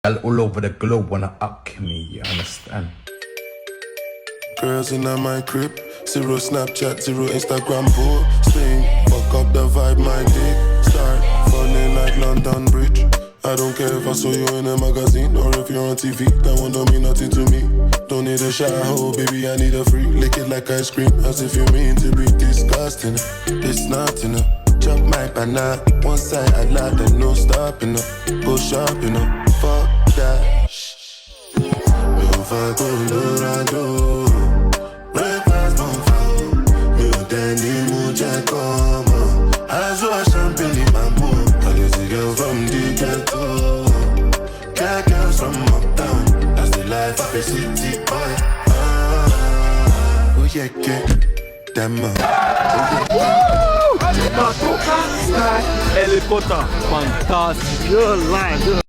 all over the globe wanna up me, you understand? Girls in my crib, zero Snapchat, zero Instagram posting. Fuck up the vibe, my dick start falling like London Bridge. I don't care if I saw you in a magazine or if you're on TV. That one don't mean nothing to me. Don't need a shower, baby, I need a free. Lick it like ice cream, as if you mean to be disgusting. It's not enough. Chop my banana, one side I lie, then no stopping up. Go shopping up, fuck that. Me on fire, Colorado. Breakfast on fire. Me on Danny Muja, come on. I saw a champagne in my mood. I get a girl from the ghetto. Got girls from uptown. That's the life of a city boy. Oh yeah, yeah. Damn man. Elle est contente, fantastique, je like.